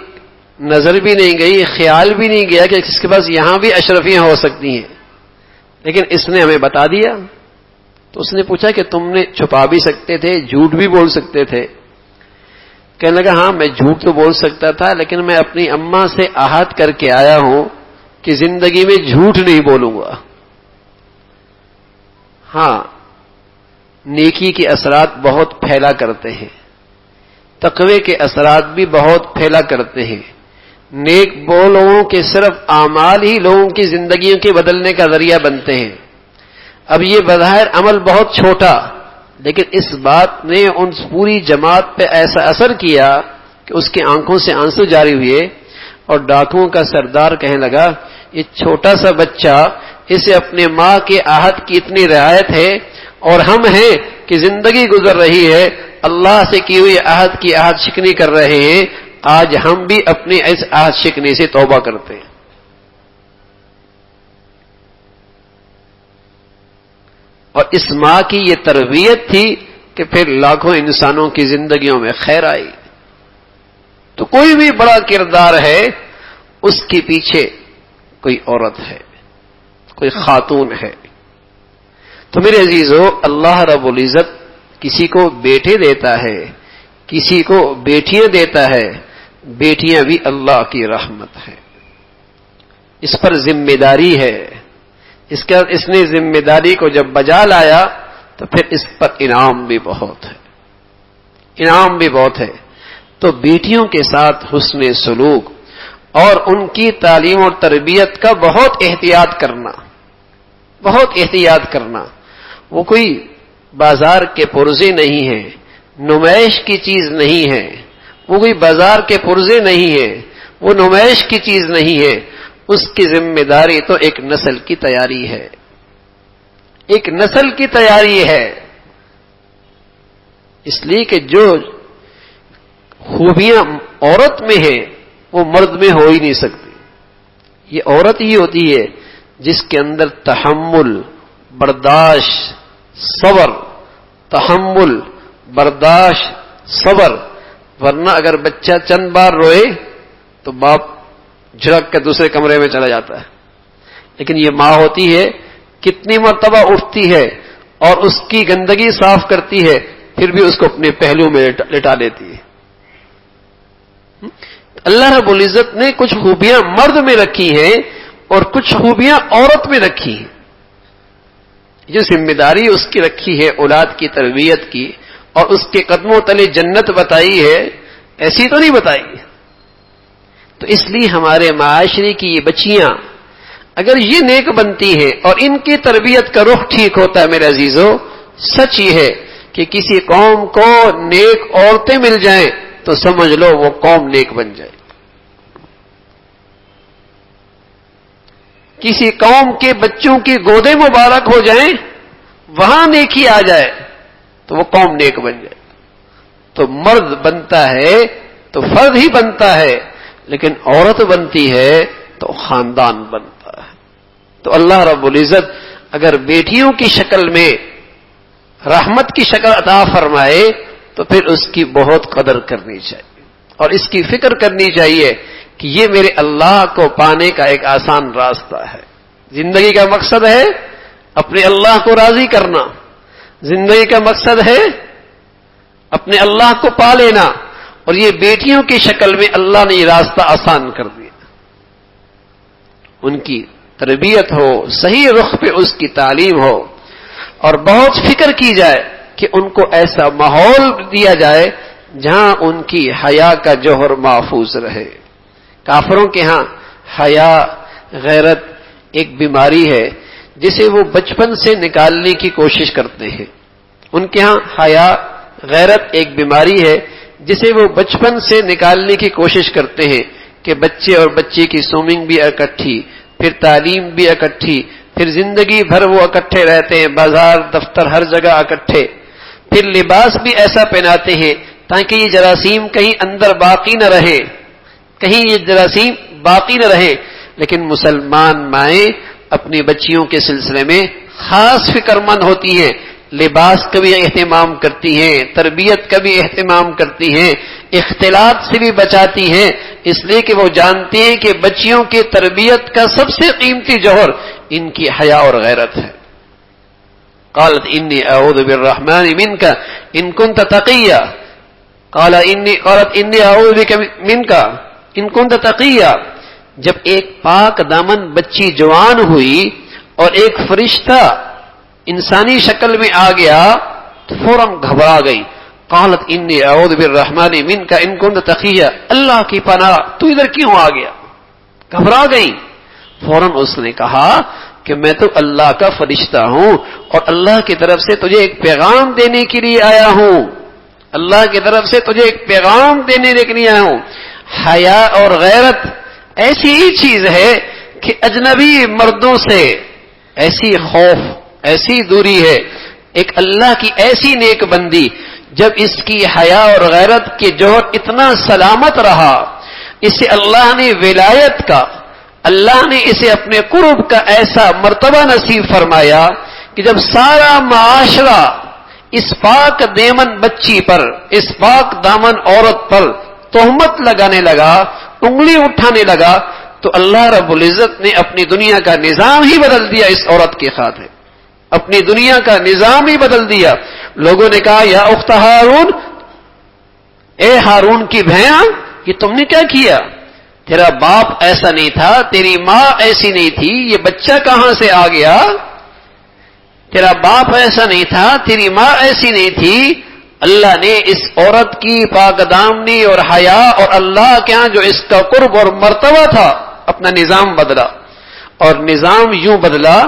[SPEAKER 1] نظر بھی نہیں گئی، خیال بھی نہیں گیا کہ اس کے پاس یہاں بھی اشرفیاں ہو سکتی ہیں، لیکن اس نے ہمیں بتا دیا۔ تو اس نے پوچھا کہ تم نے چھپا بھی سکتے تھے، جھوٹ بھی بول سکتے تھے؟ کہنے لگا ہاں میں جھوٹ تو بول سکتا تھا، لیکن میں اپنی اماں سے عہد کر کے آیا ہوں کہ زندگی میں جھوٹ نہیں بولوں گا۔ ہاں نیکی کے اثرات بہت پھیلا کرتے ہیں، تقوی کے اثرات بھی بہت پھیلا کرتے ہیں۔ نیک وہ لوگوں کے صرف اعمال ہی لوگوں کی زندگیوں کے بدلنے کا ذریعہ بنتے ہیں۔ اب یہ بظاہر عمل بہت چھوٹا، لیکن اس بات نے ان پوری جماعت پہ ایسا اثر کیا کہ اس کی آنکھوں سے آنسو جاری ہوئے، اور ڈاکوؤں کا سردار کہنے لگا یہ چھوٹا سا بچہ، اسے اپنے ماں کے عہد کی اتنی رعایت ہے، اور ہم ہیں کہ زندگی گزر رہی ہے اللہ سے کی ہوئی عہد کی عہد شکنی کر رہے ہیں، آج ہم بھی اپنی اس عہد شکنی سے توبہ کرتے ہیں۔ اور اس ماں کی یہ تربیت تھی کہ پھر لاکھوں انسانوں کی زندگیوں میں خیر آئی۔ تو کوئی بھی بڑا کردار ہے اس کے پیچھے کوئی عورت ہے، کوئی خاتون ہے۔ تو میرے عزیزو، اللہ رب العزت کسی کو بیٹے دیتا ہے، کسی کو بیٹیاں دیتا ہے، بیٹیاں بھی اللہ کی رحمت ہے، اس پر ذمہ داری ہے۔ اس نے ذمہ داری کو جب بجا لایا تو پھر اس پر انعام بھی بہت ہے، انعام بھی بہت ہے۔ تو بیٹیوں کے ساتھ حسن سلوک اور ان کی تعلیم اور تربیت کا بہت احتیاط کرنا، بہت احتیاط کرنا۔ وہ کوئی بازار کے پرزے نہیں ہیں، نمائش کی چیز نہیں ہے، وہ کوئی بازار کے پرزے نہیں ہے، وہ نمائش کی چیز نہیں ہے۔ اس کی ذمہ داری تو ایک نسل کی تیاری ہے، ایک نسل کی تیاری ہے۔ اس لیے کہ جو خوبیاں عورت میں ہیں وہ مرد میں ہو ہی نہیں سکتی۔ یہ عورت ہی ہوتی ہے جس کے اندر تحمل، برداشت، صبر، تحمل، برداشت، صبر۔ ورنہ اگر بچہ چند بار روئے تو باپ جھڑک کے دوسرے کمرے میں چلا جاتا ہے، لیکن یہ ماں ہوتی ہے کتنی مرتبہ اٹھتی ہے اور اس کی گندگی صاف کرتی ہے، پھر بھی اس کو اپنے پہلو میں لٹا لیتی ہے۔ اللہ رب العزت نے کچھ خوبیاں مرد میں رکھی ہیں اور کچھ خوبیاں عورت میں رکھی ہیں۔ یہ ذمہ داری اس کی رکھی ہے اولاد کی تربیت کی، اور اس کے قدموں تلے جنت بتائی ہے، ایسی تو نہیں بتائی۔ تو اس لیے ہمارے معاشرے کی یہ بچیاں اگر یہ نیک بنتی ہیں اور ان کی تربیت کا رخ ٹھیک ہوتا ہے، میرے عزیزو، سچ یہ ہے کہ کسی قوم کو نیک عورتیں مل جائیں تو سمجھ لو وہ قوم نیک بن جائے۔ کسی قوم کے بچوں کی گودیں مبارک ہو جائیں، وہاں نیکی آ جائے تو وہ قوم نیک بن جائے۔ تو مرد بنتا ہے تو فرد ہی بنتا ہے، لیکن عورت بنتی ہے تو خاندان بنتا ہے۔ تو اللہ رب العزت اگر بیٹیوں کی شکل میں رحمت کی شکل عطا فرمائے تو پھر اس کی بہت قدر کرنی چاہیے اور اس کی فکر کرنی چاہیے کہ یہ میرے اللہ کو پانے کا ایک آسان راستہ ہے۔ زندگی کا مقصد ہے اپنے اللہ کو راضی کرنا، زندگی کا مقصد ہے اپنے اللہ کو پا لینا، اور یہ بیٹیوں کی شکل میں اللہ نے یہ راستہ آسان کر دیا۔ ان کی تربیت ہو، صحیح رخ پہ اس کی تعلیم ہو، اور بہت فکر کی جائے کہ ان کو ایسا ماحول دیا جائے جہاں ان کی حیا کا جوہر محفوظ رہے. کافروں کے ہاں حیا غیرت ایک بیماری ہے جسے وہ بچپن سے نکالنے کی کوشش کرتے ہیں. ان کے ہاں حیا غیرت ایک بیماری ہے جسے وہ بچپن سے نکالنے کی کوشش کرتے ہیں کہ بچے اور بچی کی سوئمنگ بھی اکٹھی، پھر تعلیم بھی اکٹھی، پھر زندگی بھر وہ اکٹھے رہتے ہیں، بازار دفتر ہر جگہ اکٹھے، پھر لباس بھی ایسا پہناتے ہیں تاکہ یہ جراثیم کہیں اندر باقی نہ رہے، کہیں یہ جراثیم باقی نہ رہے. لیکن مسلمان مائیں اپنی بچیوں کے سلسلے میں خاص فکر مند ہوتی ہیں، لباس کا بھی اہتمام کرتی ہیں، تربیت کا بھی اہتمام کرتی ہیں، اختلاط سے بھی بچاتی ہیں، اس لیے کہ وہ جانتی ہیں کہ بچیوں کی تربیت کا سب سے قیمتی جوہر ان کی حیا اور غیرت ہے. قالت انی اعوذ بالرحمن منک ان کنت تقیا، قالت انی اعوذ بک منک ان کنت تقیا. جب ایک پاک دامن بچی جوان ہوئی اور ایک فرشتہ انسانی شکل میں آ گیا تو فوراً گھبرا گئی. قالت انی اعوذ بالرحمن منک ان کنت تقیا، اللہ کی پناہ تو ادھر کیوں آ گیا؟ گھبرا گئی. فوراً اس نے کہا کہ میں تو اللہ کا فرشتہ ہوں اور اللہ کی طرف سے تجھے ایک پیغام دینے کے لیے آیا ہوں، اللہ کی طرف سے تجھے ایک پیغام دینے کے لیے آیا ہوں. حیا اور غیرت ایسی ہی چیز ہے کہ اجنبی مردوں سے ایسی خوف، ایسی دوری ہے. ایک اللہ کی ایسی نیک بندی جب اس کی حیا اور غیرت کے جوہر اتنا سلامت رہا، اسے اللہ نے ولایت کا، اللہ نے اسے اپنے قرب کا ایسا مرتبہ نصیب فرمایا کہ جب سارا معاشرہ اس پاک دیمن بچی پر، اس پاک دامن عورت پر تہمت لگانے لگا، انگلی اٹھانے لگا، تو اللہ رب العزت نے اپنی دنیا کا نظام ہی بدل دیا اس عورت کی خاطر، اپنی دنیا کا نظام ہی بدل دیا. لوگوں نے کہا یا اخت ہارون، اے ہارون کی بہن، یہ تم نے کیا کیا؟ تیرا باپ ایسا نہیں تھا، تیری ماں ایسی نہیں تھی، یہ بچہ کہاں سے آ گیا؟ تیرا باپ ایسا نہیں تھا، تیری ماں ایسی نہیں تھی. اللہ نے اس عورت کی پاک دامنی اور حیا اور اللہ کے ہاں جو اس کا قرب اور مرتبہ تھا اپنا نظام بدلا. اور نظام یوں بدلا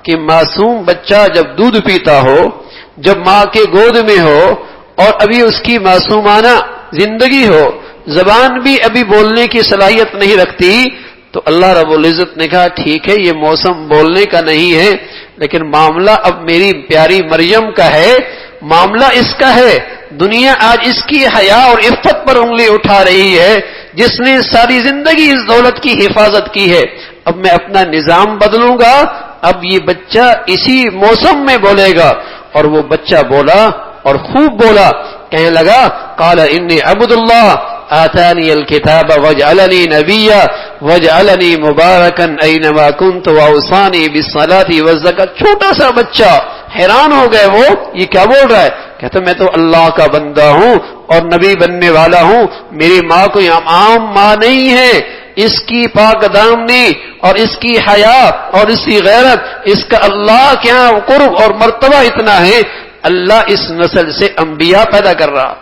[SPEAKER 1] کہ معصوم بچہ جب دودھ پیتا ہو، جب ماں کے گود میں ہو اور ابھی اس کی معصومانہ زندگی ہو، زبان بھی ابھی بولنے کی صلاحیت نہیں رکھتی، تو اللہ رب العزت نے کہا ٹھیک ہے یہ موسم بولنے کا نہیں ہے، لیکن معاملہ اب میری پیاری مریم کا ہے، معاملہ اس کا ہے. دنیا آج اس کی حیا اور عفت پر انگلی اٹھا رہی ہے جس نے ساری زندگی اس دولت کی حفاظت کی ہے. اب میں اپنا نظام بدلوں گا، اب یہ بچہ اسی موسم میں بولے گا. اور وہ بچہ بولا اور خوب بولا، کہنے لگا قال انی عبد اللہ آتانی الکتاب وجعلنی نبیا وجعلنی مبارکا اینما کنت واوصانی بالصلاۃ والزکاۃ. چھوٹا سا بچہ حیران ہو گئے، وہ یہ کیا بول رہا ہے؟ کہتا میں تو اللہ کا بندہ ہوں اور نبی بننے والا ہوں، میری ماں کوئی عام ماں نہیں ہے، اس کی پاک دامنی اور اس کی حیا اور اس کی غیرت، اس کا اللہ کے ہاں قرب اور مرتبہ اتنا ہے، اللہ اس نسل سے انبیاء پیدا کر رہا.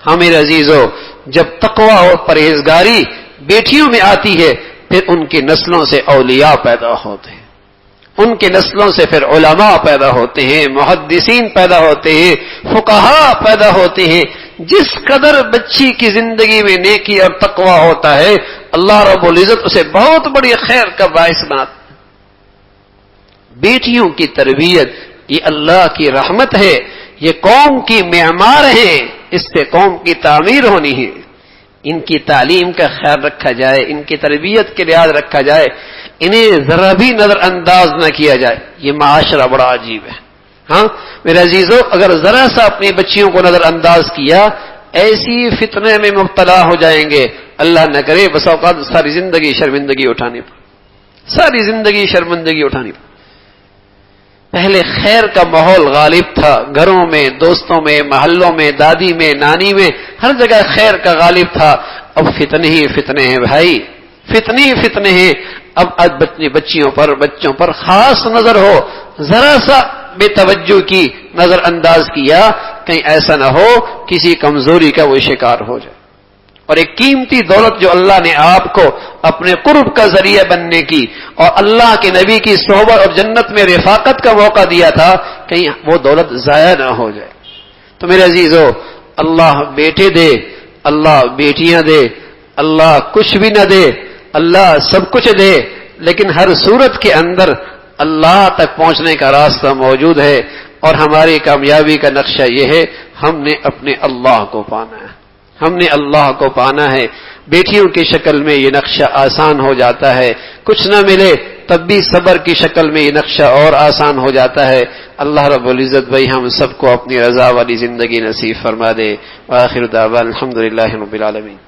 [SPEAKER 1] ہاں میرے عزیزو، جب تقوی اور پرہیزگاری بیٹیوں میں آتی ہے پھر ان کی نسلوں سے اولیاء پیدا ہوتے ہیں، ان کے نسلوں سے پھر علماء پیدا ہوتے ہیں، محدثین پیدا ہوتے ہیں، فقہاء پیدا ہوتے ہیں. جس قدر بچی کی زندگی میں نیکی اور تقوی ہوتا ہے اللہ رب العزت اسے بہت بڑی خیر کا باعث بناتا ہے. بیٹیوں کی تربیت یہ اللہ کی رحمت ہے، یہ قوم کی معمار ہے، اس سے قوم کی تعمیر ہونی ہے. ان کی تعلیم کا خیال رکھا جائے، ان کی تربیت کے لحاظ رکھا جائے، انہیں ذرا بھی نظر انداز نہ کیا جائے. یہ معاشرہ بڑا عجیب ہے. ہاں میرے عزیزو، اگر ذرا سا اپنی بچیوں کو نظر انداز کیا ایسی فتنے میں مبتلا ہو جائیں گے، اللہ نہ کرے بس اوقات ساری زندگی شرمندگی اٹھانی پڑ، ساری زندگی شرمندگی اٹھانی پڑ. پہلے خیر کا ماحول غالب تھا، گھروں میں، دوستوں میں، محلوں میں، دادی میں، نانی میں، ہر جگہ خیر کا غالب تھا. اب فتنے ہی فتنے ہیں بھائی، فتنے ہیں. اب بچوں پر خاص نظر ہو, ذرا سا بے توجہ کی, نظر انداز کیا, کہیں ایسا نہ ہو کسی کمزوری کا وہ شکار ہو جائے. اور ایک قیمتی دولت جو اللہ نے آپ کو اپنے قرب کا ذریعہ بننے کی اور اللہ کے نبی کی صحبت اور جنت میں رفاقت کا موقع دیا تھا, کہیں وہ دولت ضائع نہ ہو جائے. تو میرے عزیزو, اللہ بیٹے دے, اللہ بیٹیاں دے, اللہ کچھ بھی نہ دے, اللہ سب کچھ دے, لیکن ہر صورت کے اندر اللہ تک پہنچنے کا راستہ موجود ہے. اور ہماری کامیابی کا نقشہ یہ ہے, ہم نے اپنے اللہ کو پانا ہے, ہم نے اللہ کو پانا ہے. بیٹیوں کی شکل میں یہ نقشہ آسان ہو جاتا ہے, کچھ نہ ملے تب بھی صبر کی شکل میں یہ نقشہ اور آسان ہو جاتا ہے. اللہ رب العزت بھائی ہم سب کو اپنی رضا والی زندگی نصیب فرما دے. وآخر دعوانا الحمدللہ رب العالمین.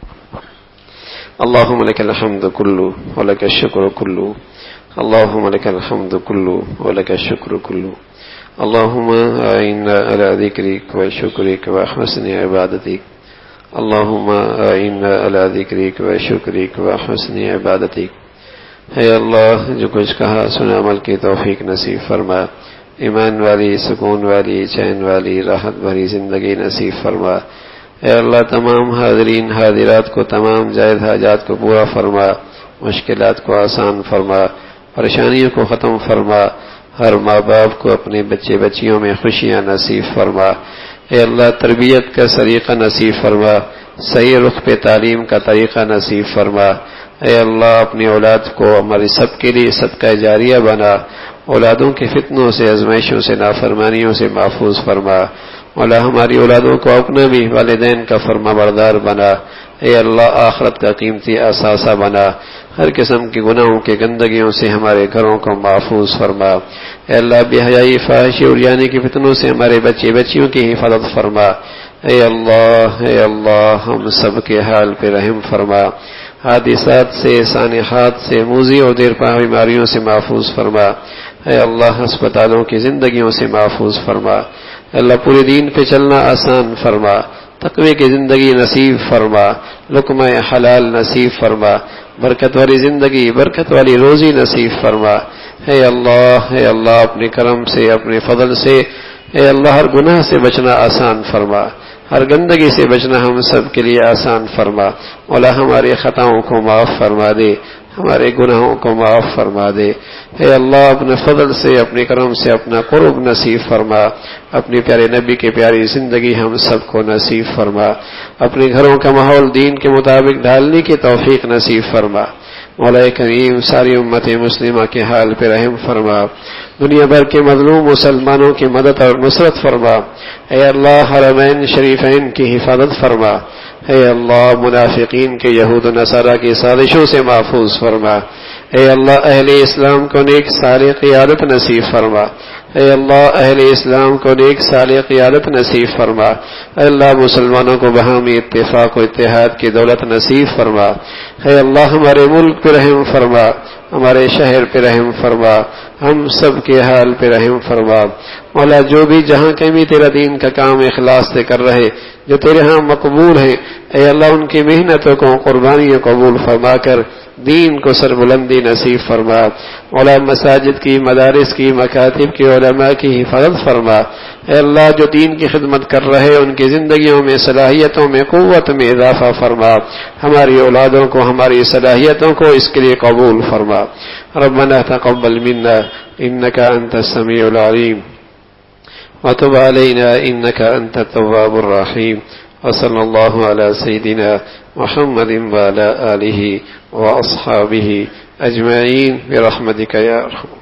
[SPEAKER 1] اللهم لك الحمد كله ولك الشكر كله, اللهم لك الحمد كله ولك الشكر كله, اللهم أعنا على ذكرك وشكرك وحسن عبادتك, اللهم أعنا على ذكرك وشكرك وحسن عبادتك. اے اللہ, جو کچھ کہا سنا عمل کی توفیق نصیب فرما, ایمان والی, سکون والی, چین والی, راحت بھری زندگی نصیب فرما. اے اللہ, تمام حاضرین حاضرات کو تمام جائز حاجات کو پورا فرما, مشکلات کو آسان فرما, پریشانیوں کو ختم فرما, ہر ماں باپ کو اپنے بچے بچیوں میں خوشیاں نصیب فرما. اے اللہ, تربیت کا طریقہ نصیب فرما, صحیح رخ پہ تعلیم کا طریقہ نصیب فرما. اے اللہ, اپنی اولاد کو ہماری سب کے لیے صدقہ جاریہ بنا, اولادوں کے فتنوں سے, آزمائشوں سے, نافرمانیوں سے محفوظ فرما. مولا, ہماری اولادوں کو اپنا بھی والدین کا فرما بردار بنا. اے اللہ, آخرت کا قیمتی اثاثہ بنا, ہر قسم کی گناہوں کے گندگیوں سے ہمارے گھروں کو محفوظ فرما. اے اللہ, بے حیائی, فحاشی اور یعنی کے فتنوں سے ہمارے بچے بچیوں کی حفاظت فرما. اے اللہ, ہم سب کے حال پہ رحم فرما. حادثات سے, سانحات سے, موذی اور دیرپا بیماریوں سے محفوظ فرما. اے اللہ, ہسپتالوں کی زندگیوں سے محفوظ فرما. اے اللہ, پورے دین پہ چلنا آسان فرما, تقوی کی زندگی نصیب فرما, لقمہ حلال نصیب فرما, برکت والی زندگی, برکت والی روزی نصیب فرما. اے اللہ, اپنے کرم سے, اپنے فضل سے, اے اللہ, ہر گناہ سے بچنا آسان فرما, ہر گندگی سے بچنا ہم سب کے لیے آسان فرما. مولا, ہماری خطاؤں کو معاف فرما دے, ہمارے گناہوں کو معاف فرما دے. اے اللہ, اپنے فضل سے, اپنے کرم سے اپنا قرب نصیب فرما, اپنے پیارے نبی کی پیاری زندگی ہم سب کو نصیب فرما. اپنے گھروں کا ماحول دین کے مطابق ڈھالنے کی توفیق نصیب فرما. مولا کریم, ساری امت مسلمہ کے حال پہ رحم فرما, دنیا بھر کے مظلوم مسلمانوں کی مدد اور نصرت فرما. اے اللہ, حرمین شریفین کی حفاظت فرما. اے اللہ, منافقین کے یہود و نصارہ کی سازشوں سے محفوظ فرما. اے اللہ, اہل اسلام کو نیک صالح قیادت نصیب فرما. اے اللہ, اہل اسلام کو نیک صالح قیادت نصیب فرما. اے اللہ, مسلمانوں کو باہمی اتفاق و اتحاد کی دولت نصیب فرما. اے اللہ, ہمارے ملک پہ رحم فرما, ہمارے شہر پہ رحم فرما, ہم سب کے حال پہ رحم فرما. مولا, جو بھی جہاں کہیں تیرا دین کا کام اخلاص سے کر رہے, جو تیرے ہاں مقبول ہیں, اے اللہ, ان کی محنتوں کو, قربانیوں قبول فرما کر دین کو سربلندی نصیب فرما. مولا, مساجد کی, مدارس کی, مکاتب کی, علماء کی حفاظت فرما. اے اللہ, جو دین کی خدمت کر رہے ان کی زندگیوں میں, صلاحیتوں میں, قوت میں اضافہ فرما. ہماری اولادوں کو, ہماری صلاحیتوں کو اس کے لیے قبول فرما. ربنا تقبل منا انك انت السميع العليم وتب علينا انك انت التواب الرحيم. وصلى الله على سيدنا محمد وعلى آله وأصحابه أجمعين برحمتك يا أرحم.